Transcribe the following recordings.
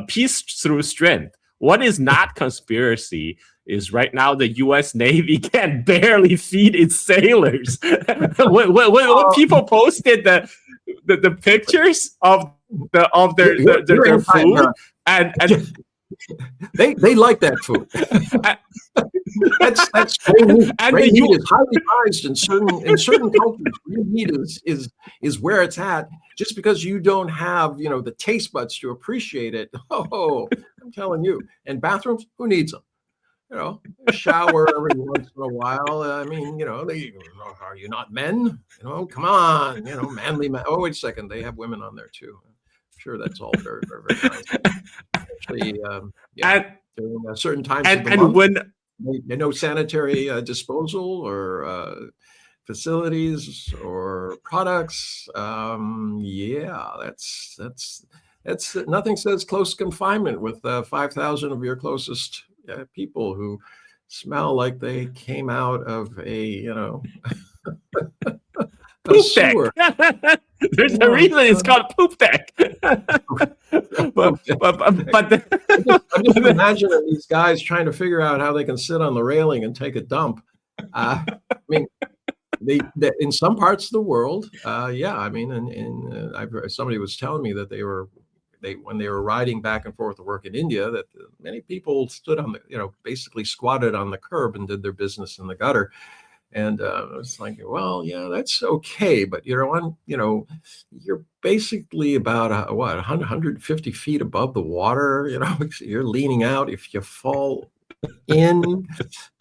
peace through strength. What is not conspiracy is right now the U.S. Navy can barely feed its sailors. when people posted the pictures of their food, and they like that food. That's great meat. Great meat is highly prized in certain cultures. Great meat is where it's at. Just because you don't have the taste buds to appreciate it. Oh, I'm telling you. And bathrooms, who needs them? Shower every once in a while. I mean, are you not men? Come on, manly men. Oh, wait a second, they have women on there too. I'm sure that's all very, very, very nice. Actually, during certain times of the month, when no sanitary disposal or facilities or products. That's nothing says close confinement with 5,000 of your closest people who smell like they came out of a poop sewer. Deck. There's a reason it's called poop deck. but I'm just imagining these guys trying to figure out how they can sit on the railing and take a dump. I mean, they in some parts of the world, I mean, and somebody was telling me that when they were riding back and forth to work in India, that many people stood on basically squatted on the curb and did their business in the gutter. And it's like, well, yeah, that's okay, but you're basically about 150 feet above the water. You're leaning out. If you fall in,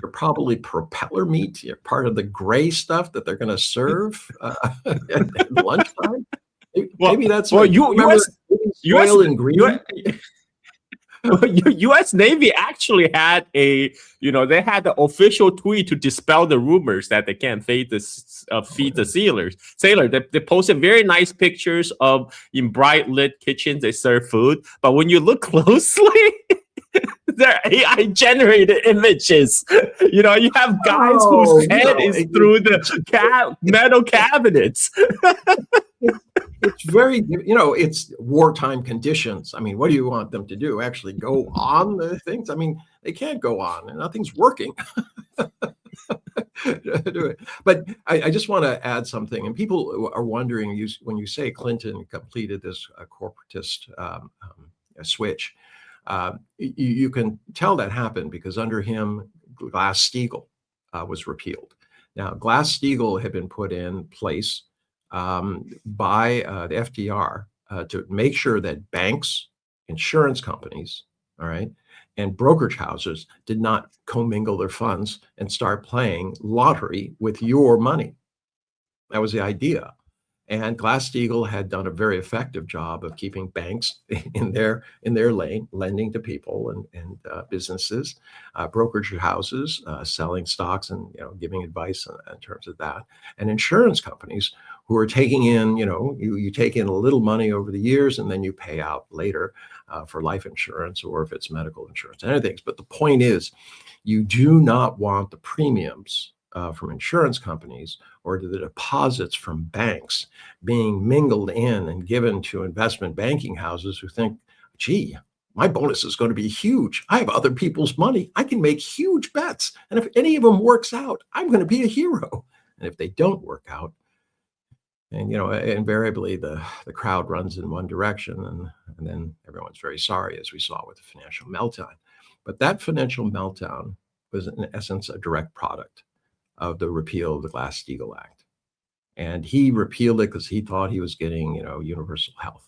you're probably propeller meat. You're part of the gray stuff that they're going to serve at lunchtime. Maybe that's U.S. Navy actually had they had the official tweet to dispel the rumors that they can't feed the sailors. They posted very nice pictures of in bright lit kitchens they serve food, but when you look closely, they're AI generated images. You have guys whose head is through the metal cabinets. It's very, it's wartime conditions. I mean, what do you want them to do? Actually go on the things? I mean, they can't go on and nothing's working. But I just want to add something. And people are wondering, when you say Clinton completed this corporatist switch, you can tell that happened because under him, Glass-Steagall was repealed. Now, Glass-Steagall had been put in place by the FDR to make sure that banks, insurance companies, all right, and brokerage houses did not commingle their funds and start playing lottery with your money. That was the idea. And Glass-Steagall had done a very effective job of keeping banks in their lane, lending to people and businesses, brokerage houses, selling stocks and giving advice in terms of that, and insurance companies who are taking in, you take in a little money over the years and then you pay out later for life insurance or if it's medical insurance and other things. But the point is, you do not want the premiums from insurance companies or the deposits from banks being mingled in and given to investment banking houses who think, gee, my bonus is going to be huge. I have other people's money. I can make huge bets. And if any of them works out, I'm going to be a hero. And if they don't work out, and invariably the crowd runs in one direction and then everyone's very sorry, as we saw with the financial meltdown. But that financial meltdown was in essence a direct product of the repeal of the Glass-Steagall Act. And he repealed it because he thought he was getting, universal health,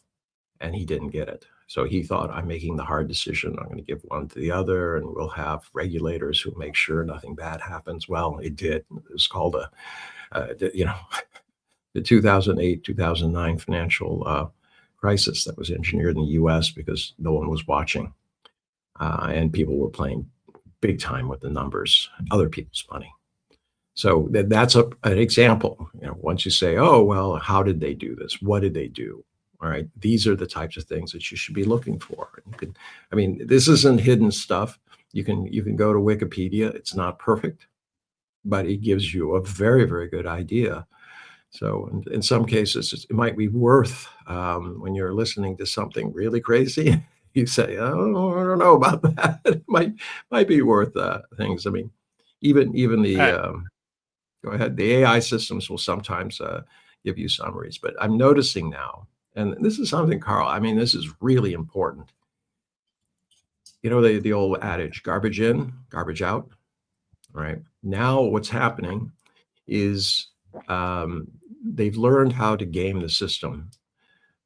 and he didn't get it. So he thought, I'm making the hard decision. I'm going to give one to the other, and we'll have regulators who make sure nothing bad happens. Well, it did. It was called the 2008, 2009 financial crisis that was engineered in the U.S. because no one was watching, and people were playing big time with the numbers, other people's money. So that's an example. Once you say, oh, well, how did they do this? What did they do? All right. These are the types of things that you should be looking for. This isn't hidden stuff. You can go to Wikipedia. It's not perfect, but it gives you a very, very good idea. So in some cases, it might be worth, when you're listening to something really crazy, you say, oh, I don't know about that. It might be worth things. I mean, even the go ahead. The AI systems will sometimes give you summaries, but I'm noticing now, and this is something, Carl. I mean, this is really important. You know, the old adage, garbage in, garbage out. Right now, what's happening is they've learned how to game the system.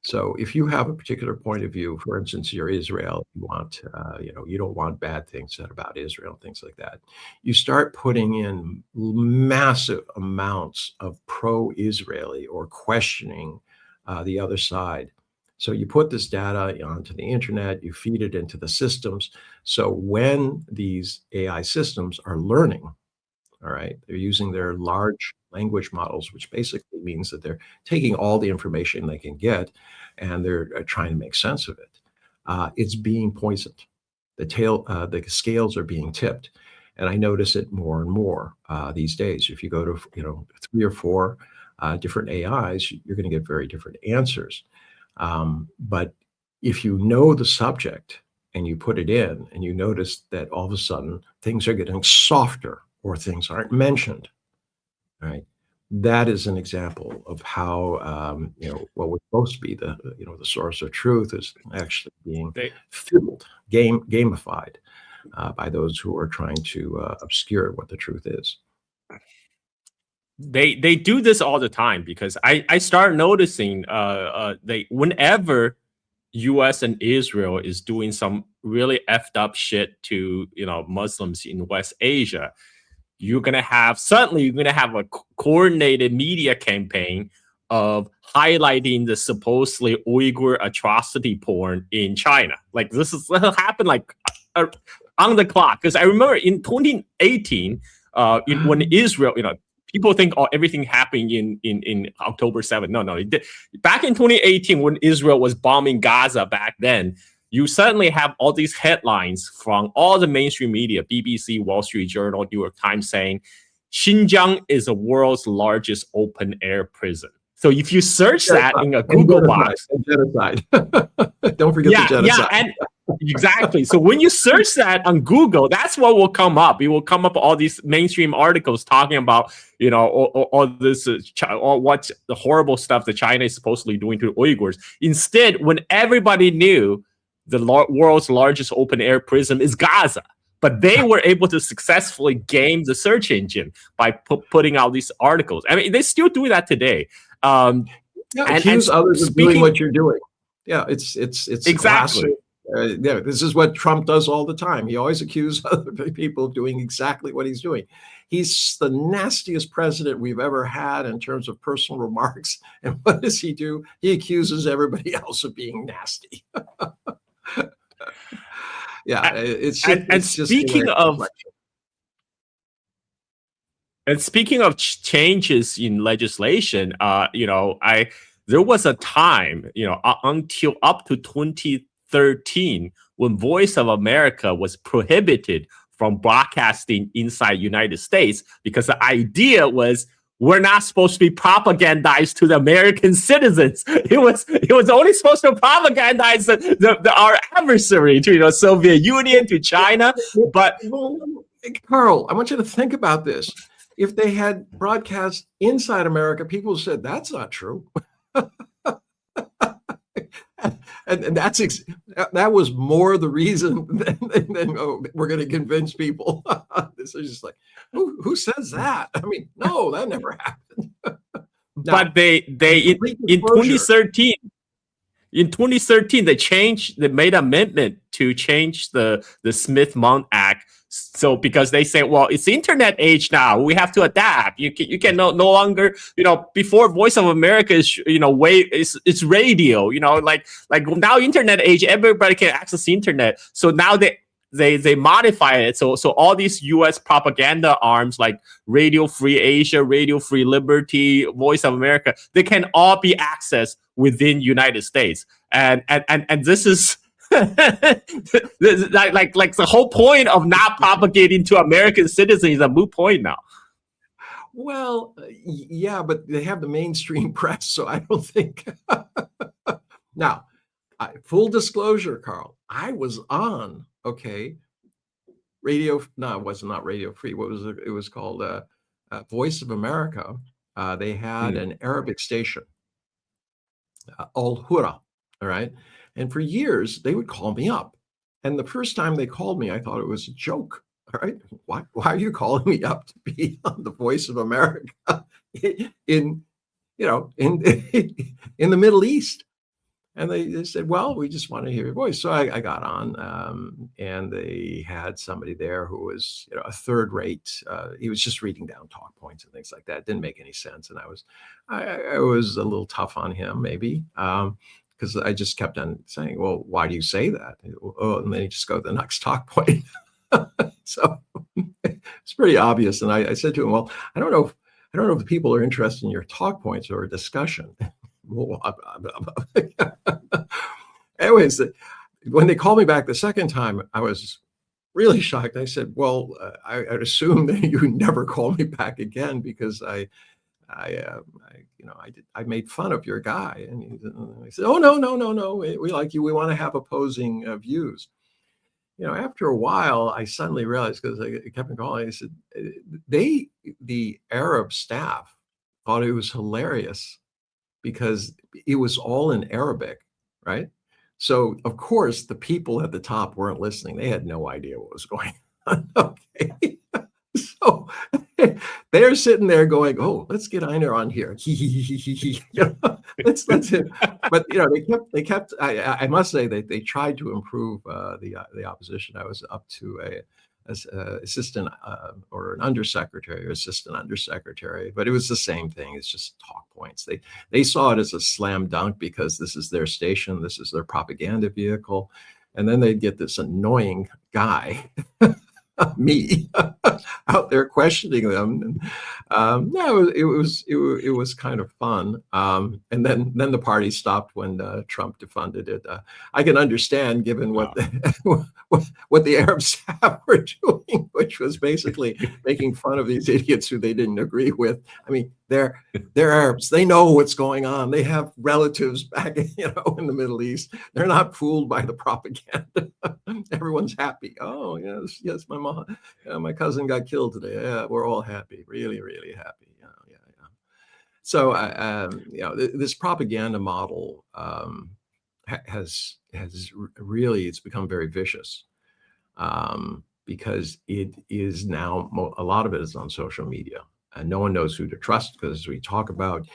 So if you have a particular point of view, for instance, you're Israel, you want, you don't want bad things said about Israel, things like that. You start putting in massive amounts of pro-Israeli or questioning the other side. So you put this data onto the internet, you feed it into the systems. So when these AI systems are learning, all right, they're using their large language models, which basically means that they're taking all the information they can get and they're trying to make sense of it. It's being poisoned. The scales are being tipped. And I notice it more and more these days. If you go to 3 or 4 different AIs, you're going to get very different answers. But if you know the subject and you put it in and you notice that all of a sudden things are getting softer or things aren't mentioned, right? That is an example of how what was supposed to be the source of truth is actually being fiddled, gamified by those who are trying to obscure what the truth is. They do this all the time because I start noticing whenever U.S. and Israel is doing some really effed up shit to Muslims in West Asia, you're gonna have a coordinated media campaign of highlighting the supposedly Uyghur atrocity porn in China. Like this happened like on the clock. Because I remember in 2018, when Israel, people think everything happened in October 7th. No, it did. Back in 2018, when Israel was bombing Gaza back then, you suddenly have all these headlines from all the mainstream media, BBC, Wall Street Journal, New York Times, saying Xinjiang is the world's largest open air prison. So if you search that in a Google box, genocide. Don't forget the genocide. Yeah, and exactly. So when you search that on Google, that's what will come up. It will come up all these mainstream articles talking about, all this, all what's the horrible stuff that China is supposedly doing to the Uyghurs. Instead, when everybody knew the world's largest open air prison is Gaza, but they were able to successfully game the search engine by putting out these articles. I mean, they still do that today. Accuse others of doing what you're doing. Yeah, it's exactly. This is what Trump does all the time. He always accuses other people of doing exactly what he's doing. He's the nastiest president we've ever had in terms of personal remarks. And what does he do? He accuses everybody else of being nasty. Yeah, speaking of changes in legislation, there was a time, until up to 2013, when Voice of America was prohibited from broadcasting inside United States because the idea was we're not supposed to be propagandized to the American citizens. It was only supposed to propagandize our adversary to Soviet Union, to China. But Carl, I want you to think about this. If they had broadcast inside America, people said that's not true. And that was more the reason than we're going to convince people. This is just like, who says that? I mean, no, that never happened. But they in 2013. In 2013, they made an amendment to change the Smith-Mundt Act. So because they say, well, it's the internet age now, we have to adapt. You can no longer, before Voice of America is, it's radio, like now internet age, everybody can access the internet. So now they modify it. So all these U.S. propaganda arms like Radio Free Asia, Radio Free Liberty, Voice of America, they can all be accessed within United States. And this is like the whole point of not propagating to American citizens is a moot point now. Well, yeah, but they have the mainstream press, so I don't think. Now, full disclosure, Carl, I was on, okay, radio. No, it was not Radio Free. What was it? It was called Voice of America. They had an Arabic station, Al Hura, all right? And for years, they would call me up. And the first time they called me, I thought it was a joke. All right, why are you calling me up to be on the Voice of America in in the Middle East? And they said, well, we just want to hear your voice. So I got on, and they had somebody there who was, a third rate. He was just reading down talk points and things like that. It didn't make any sense. And I was a little tough on him, maybe, because I just kept on saying, well, why do you say that? Oh, and then he just go to the next talk point. So it's pretty obvious. And I said to him, well, I don't know if the people are interested in your talk points or a discussion. Anyways, when they called me back the second time, I was really shocked. I said, well, I'd assume that you never call me back again, because I made fun of your guy. And he said, oh, no, we like you. We want to have opposing views. After a while, I suddenly realized, because I kept on calling, I said, the Arab staff thought it was hilarious because it was all in Arabic, right? So, of course, the people at the top weren't listening. They had no idea what was going on. Okay. So they're sitting there going, oh, let's get Einar on here. Let's hit. But they kept. I must say they tried to improve the opposition. I was up to a assistant or an undersecretary or assistant undersecretary, but it was the same thing. It's just talk points. They saw it as a slam dunk because this is their station, this is their propaganda vehicle, and then they'd get this annoying guy. Me out there questioning them. And, no, it was kind of fun. And then the party stopped when Trump defunded it. I can understand, given what the Arab staff were doing, which was basically making fun of these idiots who they didn't agree with. I mean, they're Arabs. They know what's going on. They have relatives back, in the Middle East. They're not fooled by the propaganda. Everyone's happy. Oh, yes, my cousin got killed today. Yeah, we're all happy. Really, really happy. Yeah. So, this propaganda model has really, it's become very vicious, because it is now, a lot of it is on social media. And no one knows who to trust, because as we talk about,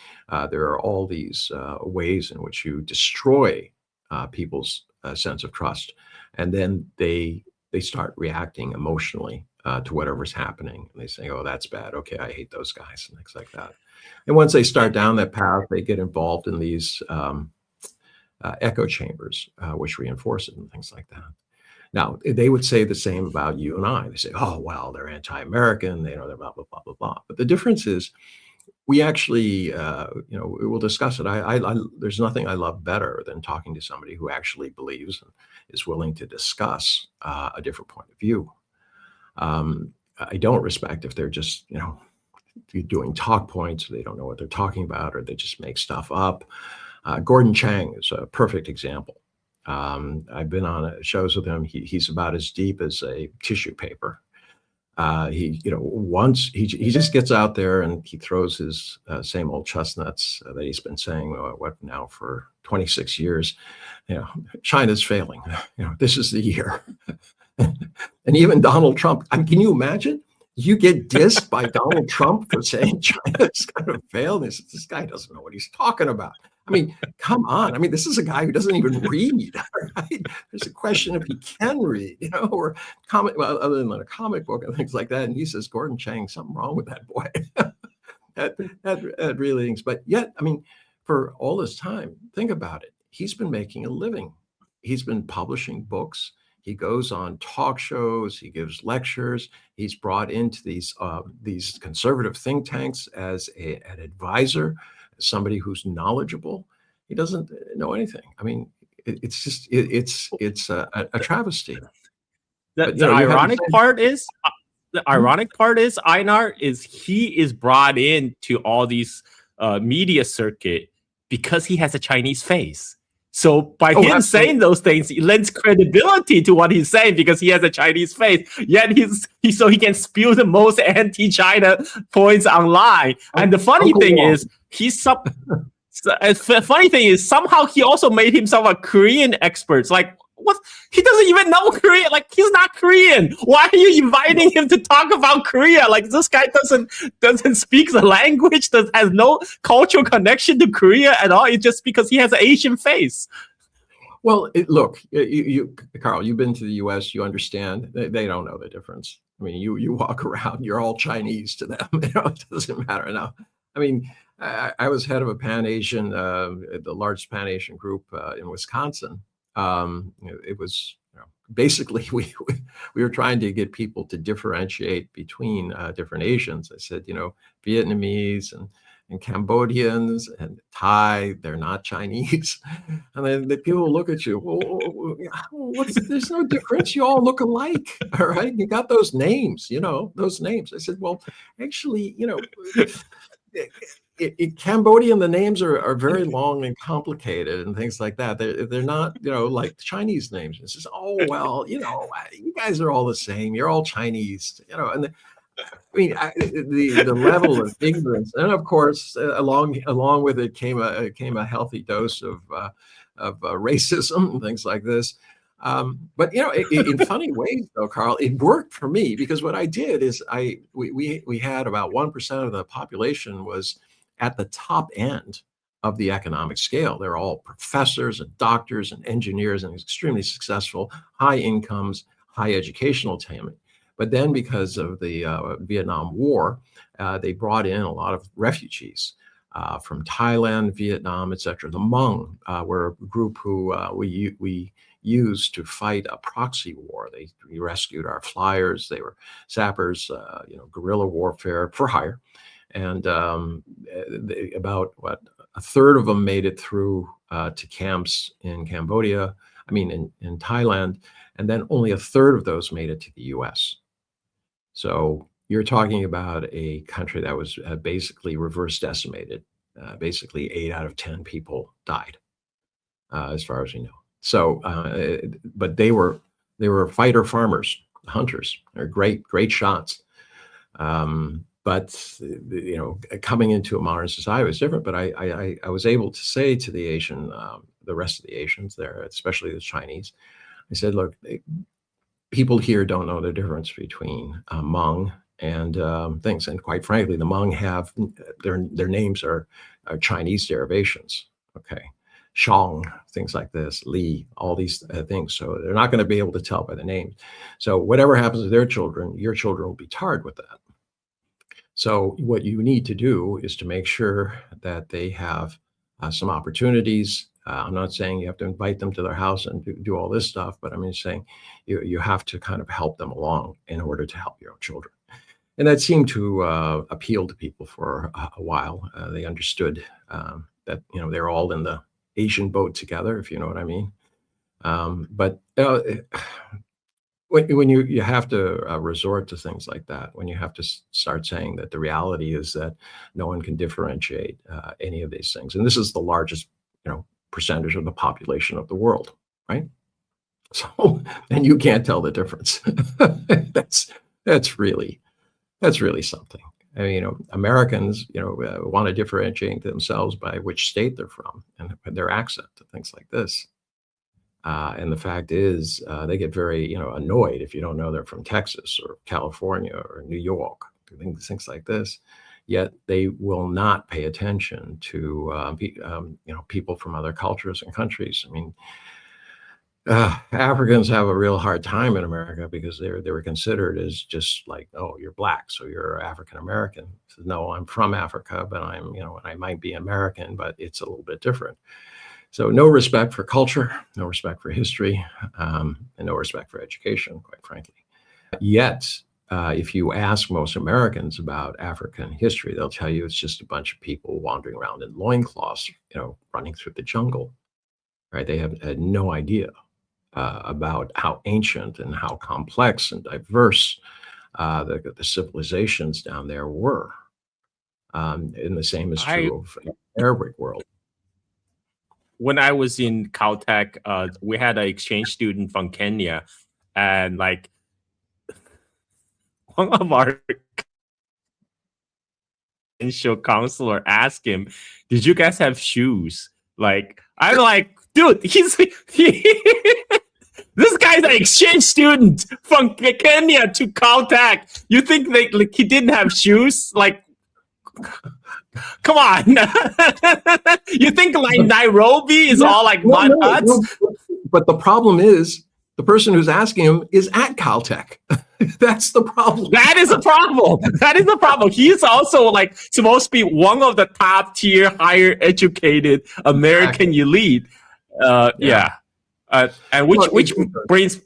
there are all these ways in which you destroy people's sense of trust. And then they start reacting emotionally to whatever's happening. And they say, oh, that's bad. Okay, I hate those guys, and things like that. And once they start down that path, they get involved in these echo chambers, which reinforce it and things like that. Now, they would say the same about you and I. They say, oh, well, they're anti-American, they're blah, blah, blah, blah, blah. But the difference is we actually, we'll discuss it. There's nothing I love better than talking to somebody who actually believes and is willing to discuss a different point of view. I don't respect if they're just, doing talk points, they don't know what they're talking about, or they just make stuff up. Gordon Chang is a perfect example. I've been on shows with him. He's about as deep as a tissue paper. He just gets out there and he throws his same old chestnuts that he's been saying now for 26 years. China's failing. This is the year. And even Donald Trump. Can you imagine? You get dissed by Donald Trump for saying China's going to fail. This guy doesn't know what he's talking about. I mean, come on. I mean, this is a guy who doesn't even read. Right? There's a question if he can read, or other than a comic book and things like that. And he says, Gordon Chang, something wrong with that boy. that really is. But yet, I mean, for all this time, think about it. He's been making a living. He's been publishing books. He goes on talk shows. He gives lectures. He's brought into these conservative think tanks as an advisor, as somebody who's knowledgeable. He doesn't know anything. I mean, it's just it's a travesty. The ironic part is Einar he is brought into all these media circuit because he has a Chinese face. So by Oh, him absolutely. saying those things, he lends credibility to what he's saying because he has a Chinese face. Yet so he can spew the most anti-China points online. And the funny Uncle thing Wong. is, the funny thing is somehow he also made himself a Korean expert. Like, what? He doesn't even know Korean. Like, he's not Korean. Why are you inviting him to talk about Korea? Like, this guy doesn't speak the language, has no cultural connection to Korea at all. It's just because he has an Asian face. Well, look, Carl, you've been to the U.S. You understand. They don't know the difference. I mean, you walk around, you're all Chinese to them. It doesn't matter now. I mean, I was head of a Pan-Asian, the largest Pan-Asian group in Wisconsin. It was basically we were trying to get people to differentiate between different Asians. I said, Vietnamese and Cambodians and Thai, they're not Chinese. And then the people look at you, there's no difference. You all look alike. All right. You got those names, those names. I said, well, actually, in Cambodian, the names are very long and complicated and things like that. They're not, like Chinese names. It says, oh, well, you guys are all the same. You're all Chinese, and the level of ignorance, and of course, along with it came a healthy dose of racism and things like this. But in funny ways, though, Carl, it worked for me because what I did is we had about 1% of the population was at the top end of the economic scale. They're all professors and doctors and engineers and extremely successful, high incomes, high educational attainment. But then because of the Vietnam War, they brought in a lot of refugees from Thailand, Vietnam, etc. The Hmong were a group who we used to fight a proxy war. We rescued our flyers. They were sappers, guerrilla warfare for hire. And about a third of them made it through to camps in Cambodia, in Thailand, and then only a third of those made it to the US. So you're talking about a country that was basically reverse decimated. Basically 8 out of 10 people died, as far as we know. So, but they were fighter farmers, hunters. They're great shots. But coming into a modern society was different. But I was able to say to the rest of the Asians there, especially the Chinese, I said, look, people here don't know the difference between Hmong and things. And quite frankly, the Hmong have their names are Chinese derivations. Okay. Shang, things like this, Li, all these things. So they're not going to be able to tell by the names. So whatever happens to their children, your children will be tarred with that. So what you need to do is to make sure that they have some opportunities. I'm not saying you have to invite them to their house and do all this stuff, but I'm just saying you have to kind of help them along in order to help your own children. And that seemed to appeal to people for a while. They understood that they're all in the Asian boat together, if you know what I mean. But when you have to resort to things like that, when you have to start saying that the reality is that no one can differentiate any of these things, and this is the largest percentage of the population of the world, right? So, and you can't tell the difference. that's really something. I mean, Americans, want to differentiate themselves by which state they're from and their accent and things like this. And the fact is, they get very, annoyed if you don't know they're from Texas or California or New York, things like this. Yet they will not pay attention to, people from other cultures and countries. I mean, Africans have a real hard time in America because they were considered as just like, oh, you're black, so you're African American. So, no, I'm from Africa, but I'm, I might be American, but it's a little bit different. So no respect for culture, no respect for history, and no respect for education, quite frankly. Yet, if you ask most Americans about African history, they'll tell you it's just a bunch of people wandering around in loincloths, running through the jungle, right? They have had no idea about how ancient and how complex and diverse the civilizations down there were. And the same is true of the Arabic world. when I was in Caltech, we had an exchange student from Kenya, and like one of our provincial counselor asked him, "Did you guys have shoes?" Like, I'm like, dude, this guy's an exchange student from Kenya to Caltech. You think he didn't have shoes? Like, come on. You think like Nairobi is all like mud huts? But the problem is the person who's asking him is at Caltech. That's the problem. That is a problem. That is the problem. He's also like supposed to be one of the top tier, higher educated American elite. Yeah. And which brings,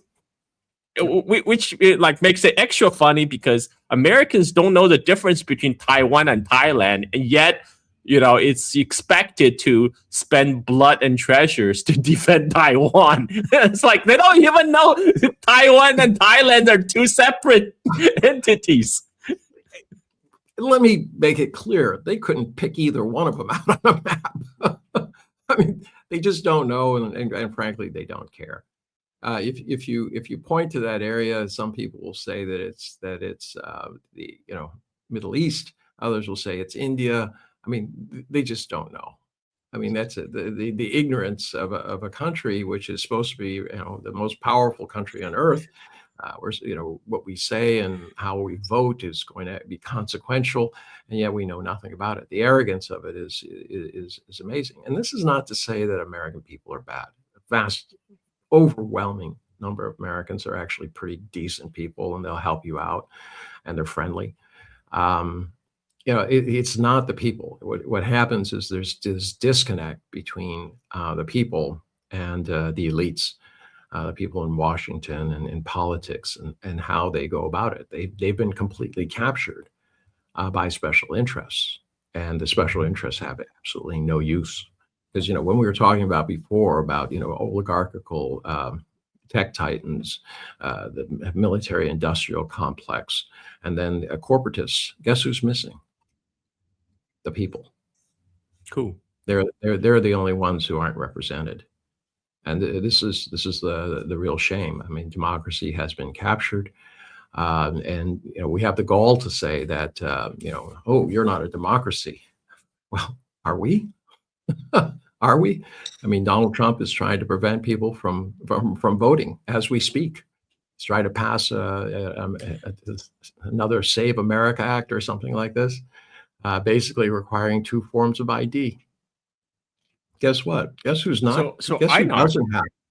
which like makes it extra funny because Americans don't know the difference between Taiwan and Thailand, and yet, you know, it's expected to spend blood and treasures to defend Taiwan. It's like they don't even know Taiwan and Thailand are two separate entities. Let me make it clear. They couldn't pick either one of them out on a map. I mean, they just don't know, and frankly, they don't care. If you point to that area, some people will say that it's the Middle East. Others will say it's India. I mean, they just don't know. I mean, that's the ignorance of a country which is supposed to be the most powerful country on earth. Where what we say and how we vote is going to be consequential, and yet we know nothing about it. The arrogance of it is amazing. And this is not to say that American people are bad. A vast, overwhelming number of Americans are actually pretty decent people, and they'll help you out, and they're friendly. It's not the people. What happens is there's this disconnect between the people and the elites. The people in Washington and in politics and how they go about it. They've been completely captured by special interests, and the special interests have absolutely no use. Because when we were talking about before about oligarchical tech titans, the military industrial complex, and then corporatists, guess who's missing? The people. Cool. They're the only ones who aren't represented. And this is the real shame. I mean, democracy has been captured, and we have the gall to say that oh, you're not a democracy. Well, are we? Are we? I mean, Donald Trump is trying to prevent people from voting as we speak. He's trying to pass another Save America Act or something like this, basically requiring 2 forms of ID. Guess what? Guess who's not? So Guess who Einar, doesn't have?